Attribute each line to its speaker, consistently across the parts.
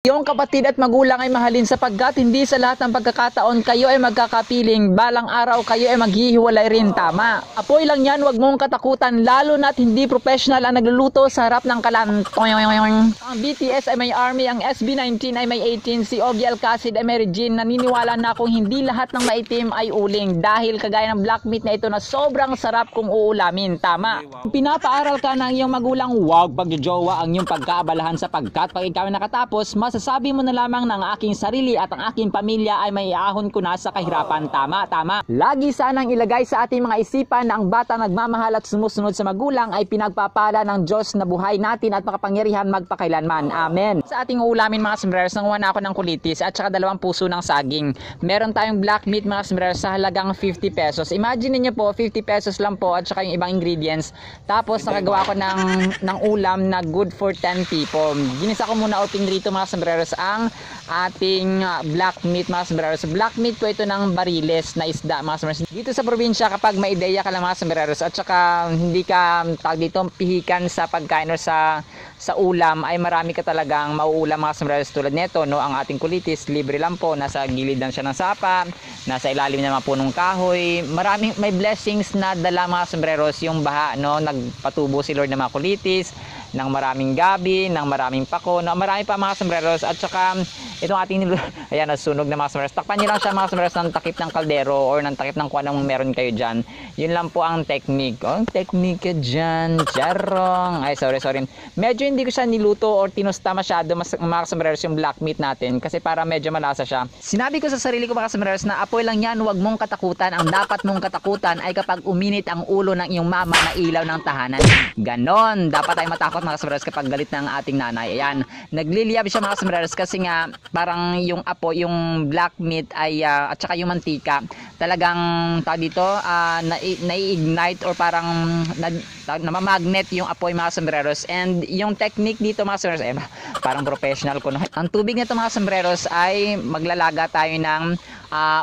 Speaker 1: Iyong kapatid at magulang ay mahalin sapagkat hindi sa lahat ng pagkakataon kayo ay magkakapiling, balang araw kayo ay maghihiwalay rin, tama. Apoy lang yan, wag mong katakutan, lalo na't hindi professional ang nagluluto sa harap ng kalan. Ang BTS ay may army, ang SB19 ay may 18, si Ogie Alcacid ay may Regine. Naniniwala na kung hindi lahat ng maitim ay uling dahil kagaya ng black meat na ito na sobrang sarap kung uulamin, tama. Pinapaaral ka ng iyong magulang, wag pagjojowa ang iyong pagkaabalahan sapagkat pag ikaw ay nakatapos, masasabi mo na lamang na ang aking sarili at ang aking pamilya ay may ahon ko na sa kahirapan, tama. Lagi sanang ilagay sa ating mga isipan na ang bata nagmamahal at sumusunod sa magulang ay pinagpapala ng Diyos na buhay natin at makapangyarihan magpakailanman. Amen. Sa ating uulamin mga sombreros, nanguha na ako ng kulitis at saka 2 puso ng saging. Meron tayong black meat mga sombreros sa halagang 50 pesos. Imagine niyo po, 50 pesos lang po at saka yung ibang ingredients. Tapos nakagawa ko ng ulam na good for 10 people. Ginisa ko muna o pinrito mga sombreros ang ating black meat mga sombreros. Black meat po ito ng bariles na isda mga sombreros. Dito sa probinsya kapag may ideya ka lang mga sombreros at saka hindi ka tawag dito pihikan sa pagkain o sa ulam ay marami ka talagang mauulam mga sombreros tulad nito, no? Ang ating kulitis libre lang po, nasa gilid lang siya ng sapa, nasa ilalim ng mga punong kahoy. Maraming may blessings na dala mga sombreros yung baha, no? Nagpatubo si Lord ng mga kulitis, ng maraming gabi, ng maraming pako, no? Marami pa mga sombreros at saka itong ating ayan, nasunog na mga sombreros. Takpan niyo lang siya mga sombreros ng takip ng kaldero or ng takip ng kung anong meron kayo dyan. Yun lang po ang technique. Oh, technique dyan, charong. Ay, sorry. Medyo hindi ko siya niluto or tinusta masyado mga sombreros yung black meat natin kasi para medyo malasa siya. Sinabi ko sa sarili ko mga sombreros na apoy lang yan, huwag mong katakutan. Ang dapat mong katakutan ay kapag uminit ang ulo ng iyong mama na ilaw ng tahanan. Ganon. Dapat tayo matakot mga sombreros kapag galit ng ating nanay. Ayan. Nagliliyab siya mga sombreros kasi nga parang yung apo, yung black meat ay at saka yung mantika talagang dito nai-ignite or parang namamagnet yung apoy mga sombreros. And yung technique dito mga sombreros parang professional ko, no? Ang tubig nito mga sombreros ay maglalaga tayo ng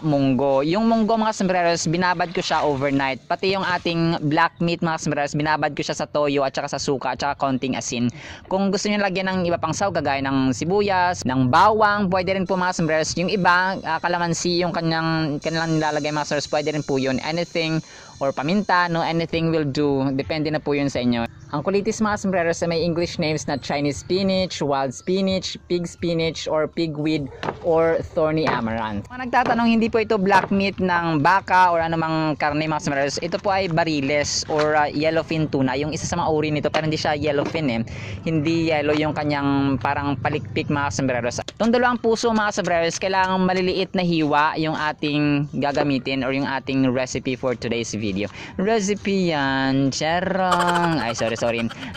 Speaker 1: munggo. Yung munggo mga sombreros binabad ko siya overnight. Pati yung ating black meat mga sombreros binabad ko siya sa toyo at saka sa suka at saka konting asin. Kung gusto niyo lagyan ng iba pang saw kagaya ng sibuyas, ng bawang, pwede rin po mga sombreros. Yung iba kalamansi yung kanilang nilalagay mga sombreros, pwede rin po yun. Anything or paminta, no, anything will do. Depende na po yun sa inyo. Ang kulitis mga sombreros ay may English names na Chinese spinach, wild spinach, pig spinach, or pigweed, or thorny amaranth. Mga nagtatanong, hindi po ito black meat ng baka or anumang karne mga sombreros. Ito po ay bariles or yellowfin tuna. Yung isa sa mga uri nito, pero hindi siya yellowfin eh. Hindi yellow yung kanyang parang palikpik mga sombreros. Itong 2 puso mga sombreros, kailangan maliliit na hiwa yung ating gagamitin or yung ating recipe for today's video. Recipe yan, charong. Ay, sorry.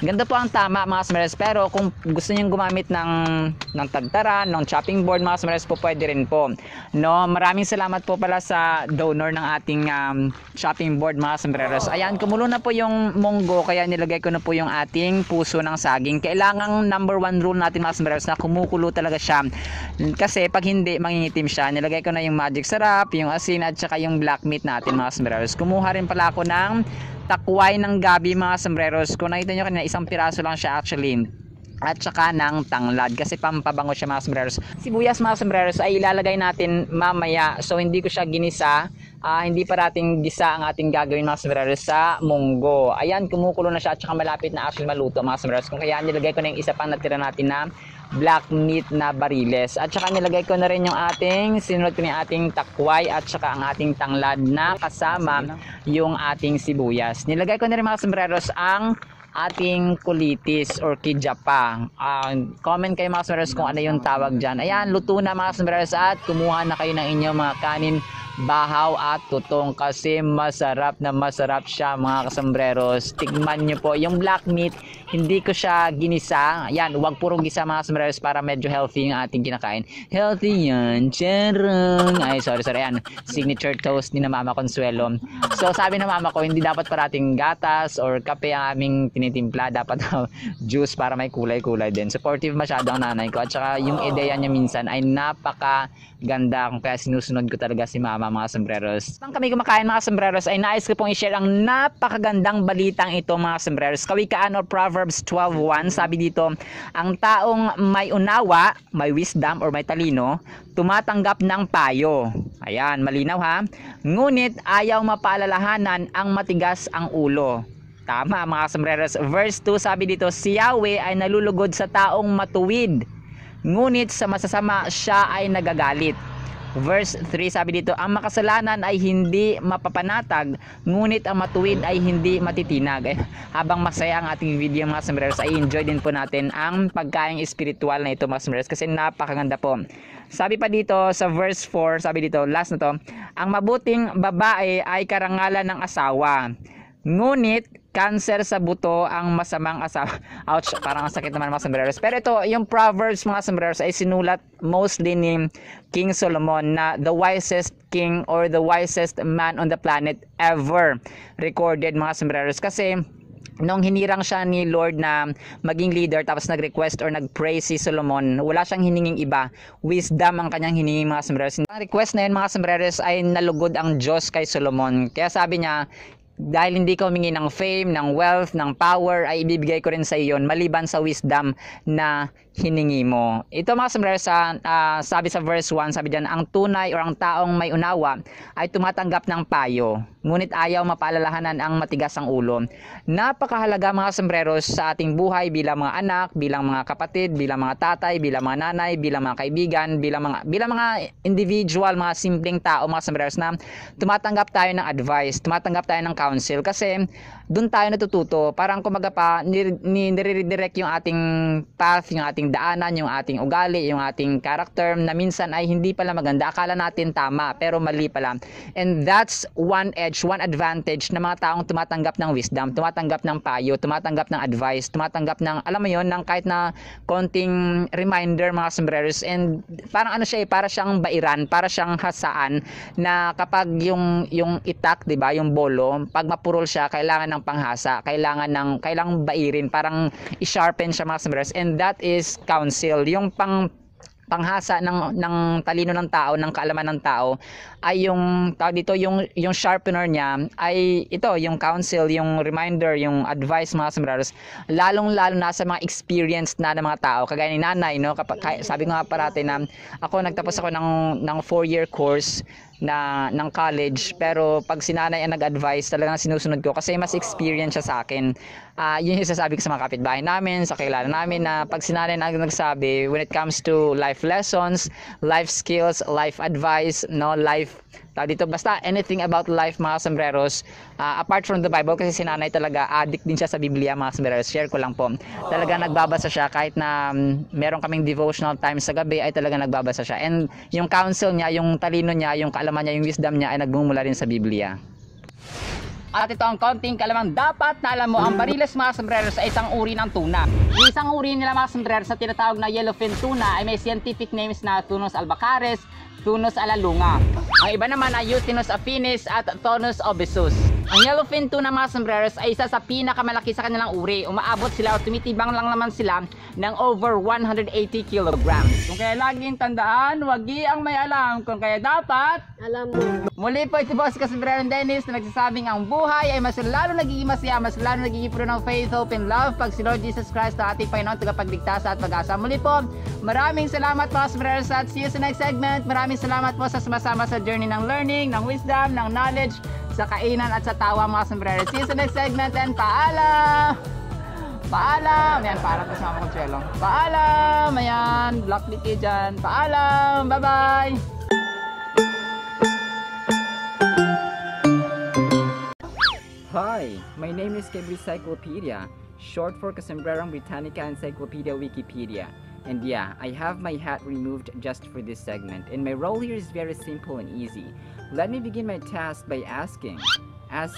Speaker 1: Ganda po ang tama mga sombreros, pero kung gusto niyo gumamit ng tagtaran, ng chopping board mga sombreros po, pwede rin po. No, maraming salamat po pala sa donor ng ating chopping board mga sombreros. Ayan, kumulo na po yung munggo, kaya nilagay ko na po yung ating puso ng saging. Kailangang number 1 rule natin mga sombreros na kumukulo talaga siya. Kasi pag hindi, mangingitim siya. Nilagay ko na yung magic sarap, yung asin at saka yung black meat natin mga sombreros. Kumuha rin pala ako ng takway ng gabi mga sombreros. Kung nakita nyo kanina, 1 piraso lang siya actually. At saka ng tanglad kasi pampabango siya mga sombreros. Sibuyas mga sombreros ay ilalagay natin mamaya. So hindi ko siya ginisa. Hindi parating gisa ang ating gagawin mga sombreros sa munggo. Ayan, kumukulo na siya at saka malapit na actually maluto mga sombreros. Kung kaya nilagay ko na yung isa pang natira natin na black meat na bariles. At saka nilagay ko na rin yung sinunod ko na yung ating takway at saka ang ating tanglad na kasama yung ating sibuyas. Nilagay ko na rin mga sombreros ang ating kulitis or kijapa. Comment kayo mga sombreros kung ano yung tawag dyan. Ayan, luto na mga sombreros at kumuha na kayo ng inyong mga kanin, bahaw at tutong kasi masarap na masarap siya mga kasombreros. Tigman nyo po yung black meat, hindi ko siya ginisa. Ayan, huwag puro gisa mga sombreros para medyo healthy yung ating kinakain. Healthy yan, charong. Ay, sorry. Ayan, signature toast ni na Mama Consuelo. So sabi ng mama ko, hindi dapat parating gatas or kape ang aming tinitimpla, dapat juice para may kulay-kulay din. Supportive masyado ang nanay ko at saka yung ideya niya minsan ay napaka ganda, kung kaya sinusunod ko talaga si mama mga sombreros. Nang kami kumakain mga sombreros ay nais ko pong i-share ang napakagandang balitang ito mga sombreros. Kawikaan o Proverbs 12:1, sabi dito, ang taong may unawa, may wisdom or may talino, tumatanggap ng payo. Ayan, malinaw ha. Ngunit ayaw mapaalalahanan ang matigas ang ulo. Tama mga sombreros. Verse 2 sabi dito, si Yahweh ay nalulugod sa taong matuwid, ngunit sa masasama siya ay nagagalit. Verse 3 sabi dito, ang makasalanan ay hindi mapapanatag, ngunit ang matuwid ay hindi matitinag. Habang masaya ang ating video mga sombreros, ay enjoy din po natin ang pagkain espiritual na ito mga sombreros, kasi napakaganda po. Sabi pa dito sa verse 4, sabi dito, last na to, ang mabuting babae ay karangalan ng asawa, ngunit cancer sa buto ang masamang asawa. Ouch, parang ang sakit naman mga sombreros. Pero ito, yung Proverbs mga sombreros ay sinulat mostly ni King Solomon, na the wisest king or the wisest man on the planet ever recorded mga sombreros. Kasi nung hinirang siya ni Lord na maging leader, tapos nag-request or nag-pray si Solomon, wala siyang hininging iba, wisdom ang kanyang hiningi mga sombreros. Ang request na yun mga sombreros ay nalugod ang Diyos kay Solomon. Kaya sabi niya, dahil hindi ka humingi ng fame, ng wealth, ng power, ay ibibigay ko rin sa iyo maliban sa wisdom na hiningi mo. Ito mga sombreros, sabi sa verse 1, sabi diyan, ang tunay or ang taong may unawa ay tumatanggap ng payo, ngunit ayaw mapaalalahanan ang matigas ang ulo. Napakahalaga mga sombreros sa ating buhay bilang mga anak, bilang mga kapatid, bilang mga tatay, bilang mga nanay, bilang mga kaibigan, bilang mga individual, mga simpleng tao mga sombreros, na tumatanggap tayo ng advice, tumatanggap tayo ng counsel, kasi doon tayo natututo. Parang kumaga pa nire-redirect yung ating path, yung ating daanan, yung ating ugali, yung ating character na minsan ay hindi pala maganda. Akala natin tama pero mali pala. And that's one edge, one advantage ng mga taong tumatanggap ng wisdom, tumatanggap ng payo, tumatanggap ng advice, tumatanggap ng, alam mo yon, ng kahit na konting reminder mga sombreros. And parang ano siya, para siyang bairan, para siyang hasaan, na kapag yung itak, 'di ba, yung bolo, pag mapurol siya, kailangan ng panghasa, kailangan bairin, parang i-sharpen siya mga sombreros. And that is counsel, yung panghasa ng talino ng tao, ng kaalaman ng tao, ay yung tawag dito, yung sharpener niya ay ito, yung counsel, yung reminder, yung advice mga sombreros. Lalo na sa mga experienced na ng mga tao, kagaya ni nanay, no? Kapag, sabi ko nga parati na nagtapos ako ng 4-year course ng college, pero pag si nanay ang nag-advise, talagang sinusunod ko kasi mas experience siya sa akin. Yun yung sasabi ko sa mga kapitbahay namin, sa kilala namin, na pag si nanay ang nagsabi when it comes to life lessons, life skills, life advice, no, life dito, basta anything about life mga sombreros, apart from the Bible, kasi si nanay talaga addict din siya sa Biblia mga sombreros. Share ko lang po, talaga nagbabasa siya kahit na meron kaming devotional times sa gabi, ay talaga nagbabasa siya. And yung counsel niya, yung talino niya, yung kaalaman niya, yung wisdom niya ay nagmumula rin sa Biblia. At ito ang konting kalamang dapat na alam mo. Ang bariles mga sombreros ay isang uri ng tuna. Yung isang uri nila mga sombreros sa tinatawag na yellowfin tuna ay may scientific names na Thunus albacaris, Thunus alalunga. Ang iba naman ay Euthymus affinis at Thunus obesus. Ang yellowfin tuna mga sombreros ay isa sa pinakamalaki sa kanilang uri. Umaabot sila o tumitibang lang naman sila ng over 180 kilograms. Kung kaya laging tandaan, wagi ang may alam. Kung kaya dapat, alam mo. Muli po ito po si Kasombrero Dennis na nagsasabing ang buhay ay mas lalo nagiging masaya, mas lalo nagiging puno ng faith, hope, and love pag si Lord Jesus Christ na ating Panginoon, tagapagligtas at pag-asa. Muli po, maraming salamat po Kasombrero at see you sa next segment. Maraming salamat po sa sumasama sa journey ng learning, ng wisdom, ng knowledge, sa kainan at sa tawa mga sombrero. See you sa next segment and paalam! Paalam! Ayan, parang kasama kong cello. Paalam! Ayan, block kayo dyan. Paalam! Bye-bye! Hi, my name is Kebricyclopedia, short for Kasombrerong Britannica Encyclopedia Wikipedia. And yeah, I have my hat removed just for this segment, and my role here is very simple and easy. Let me begin my task by asking. It's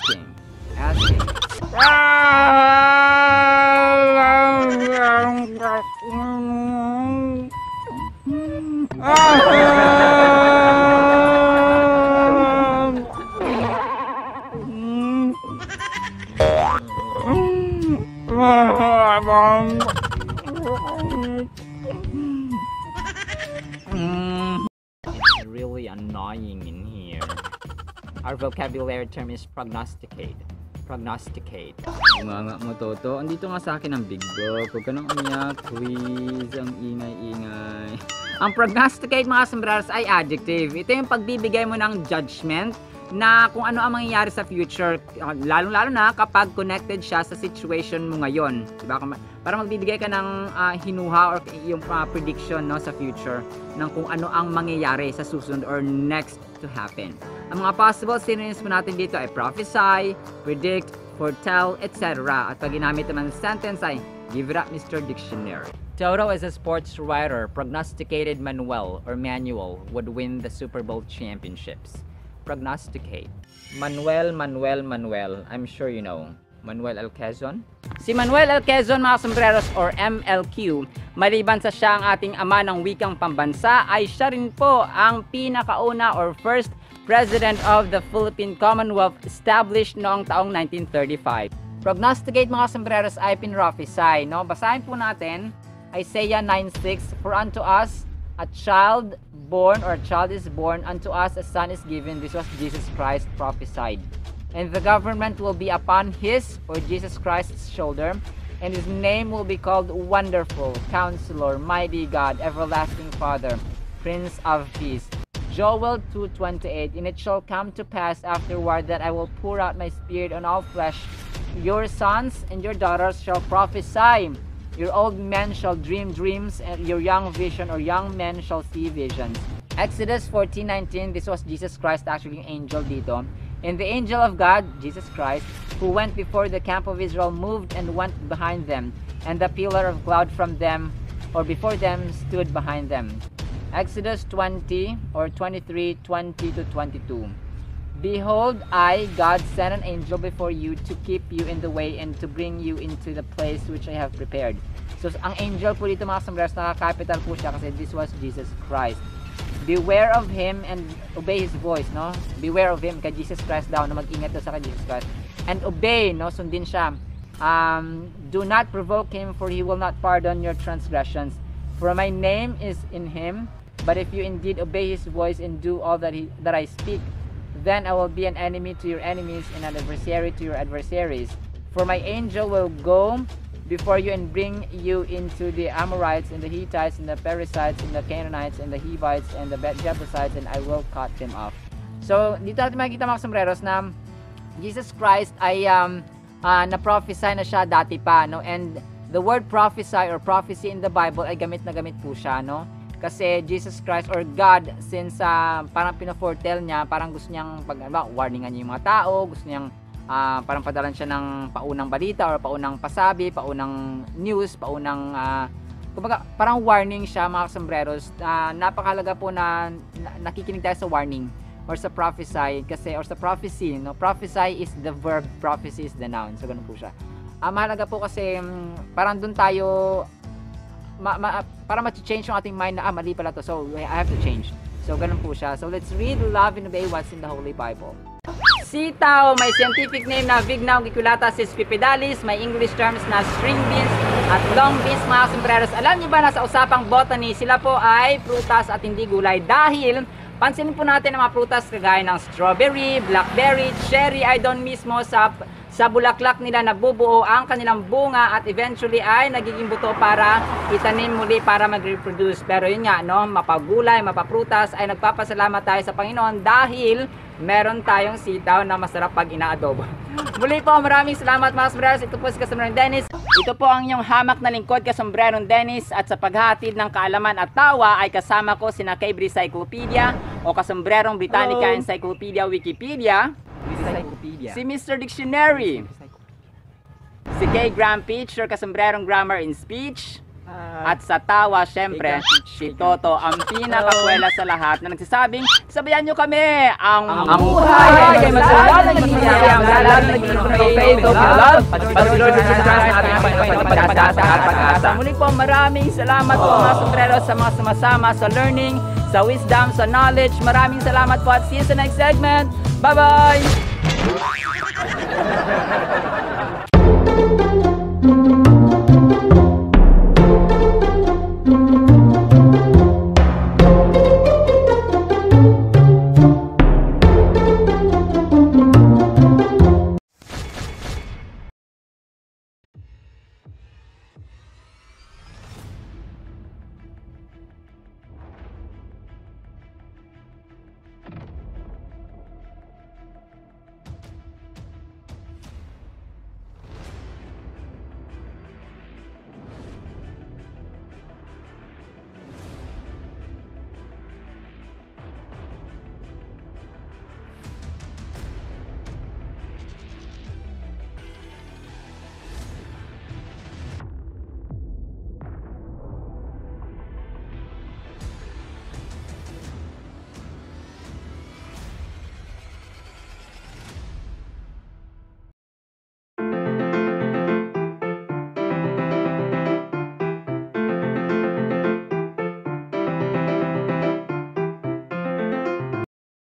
Speaker 1: really annoying in here.
Speaker 2: Our vocabulary term is prognosticate. Prognosticate.
Speaker 3: Nga mo, Toto. Andito nga sa akin ang big book. Huwag ka nang umiyak, please. Ang ingay-ingay.
Speaker 2: Ang prognosticate, mga sombreros, ay adjective. Ito yung pagbibigay mo ng judgment na kung ano ang mangyayari sa future, lalong-lalo na kapag connected siya sa situation mo ngayon. Diba? Para magbibigay ka ng hinuha or yung prediction, no, sa future ng kung ano ang mangyayari sa susunod or next to happen. Ang mga possible synonyms po natin dito ay prophesy, predict, foretell, etc. At pag ginamit naman ng sentence ay give it up, Mr. Dictionary. Toto is a sports writer. Prognosticated Manuel would win the Super Bowl championships. Prognosticate. Manuel. I'm sure you know. Manuel L. Quezon. Si Manuel L. Quezon, mga sombreros, or MLQ, maliban sa siya ang ating ama ng wikang pambansa, ay siya rin po ang pinakauna or first President of the Philippine Commonwealth established noong taong 1935. Prognosticate, mga sombreros, ay pinrophesy. No? Basahin po natin Isaiah 9:6, for unto us a child born, or a child is born, unto us a son is given. This was Jesus Christ prophesied. And the government will be upon his, or Jesus Christ's, shoulder, and his name will be called Wonderful, Counselor, Mighty God, Everlasting Father, Prince of Peace. Joel 2:28, and it shall come to pass afterward that I will pour out my spirit on all flesh. Your sons and your daughters shall prophesy. Your old men shall dream dreams, and your young young men shall see visions. Exodus 14:19, this was Jesus Christ, actually yung angel dito. And the angel of God, Jesus Christ, who went before the camp of Israel, moved and went behind them, and the pillar of cloud from them, or before them, stood behind them. Exodus 20, or 23:20-22. Behold, I, God, send an angel before you to keep you in the way and to bring you into the place which I have prepared. So, ang angel po dito, mga sombreros, naka-capital po siya kasi this was Jesus Christ. Beware of him and obey his voice, no? Beware of him, kay Jesus Christ daw, na mag-ingat daw sa kay Jesus Christ. And obey, no? Sundin siya. Do not provoke him, for he will not pardon your transgressions. For my name is in him, but if you indeed obey his voice and do all that I speak, then I will be an enemy to your enemies and an adversary to your adversaries. For my angel will go before you and bring you into the Amorites and the Hittites and the Perizzites and the Canaanites and the Hivites and the Jebusites, and I will cut them off. So, dito natin makikita, mga sombreros, na Jesus Christ ay na-prophesy na siya dati pa, no? And the word prophesy or prophecy in the Bible ay gamit na gamit po siya, no? Kasi Jesus Christ or God, since parang pina-foretell niya, parang gusto niyang warningan niya yung mga tao, gusto niyang parang padalan siya ng paunang balita or paunang pasabi, paunang news, paunang kumbaga parang warning siya, mga sombreros. Napakahalaga po na nakikinig tayo sa warning or sa prophesy kasi, or sa prophecy, no? Prophesy is the verb, prophecy is the noun. So ganun po siya. Mahalaga po kasi parang dun tayo para ma-change yung ating mind na mali pala to, so I have to change. So ganun po siya. So let's read, love, and obey what's in the Holy Bible. Sitaw, may scientific name na Vigna unguiculata sesquipedalis, may English terms na string beans at long beans, mga sombreros. Alam niyo ba na sa usapang botany, sila po ay prutas at hindi gulay, dahil pansinin po natin ang mga prutas kagaya ng strawberry, blackberry, cherry ay doon mismo sa bulaklak nila nabubuo ang kanilang bunga at eventually ay nagiging buto para itanim muli para mag-reproduce. Pero yun nga, no, mapagulay, mapaprutas ay nagpapasalamat tayo sa Panginoon dahil meron tayong sitaw na masarap pag inaadobo. Muli po, maraming salamat, mga sombreros. Ito po si Kasombrerong Dennis. Ito po ang inyong hamak na lingkod, Kasombrerong Dennis, at sa paghatid ng kaalaman at tawa ay kasama ko sina Cambridge Cyclopedia o Kasombrerong Britannica Encyclopedia Wikipedia, si Mr. Dictionary, si K. Graham Peach or Kasombrerong Grammar in Speech, at sa tawa, syempre, si Toto, ang pinakakwela sa lahat na nagsasabing, sabayan nyo kami, ang buhay ay masarap na nagsisiyang lahat na faith of love, pag-Lord sa pag-asa. Muli po, maraming salamat po, mga sombreros, sa mga sumasama sa learning, sa wisdom, sa knowledge. Maraming salamat po at see you sa next segment. Bye-bye!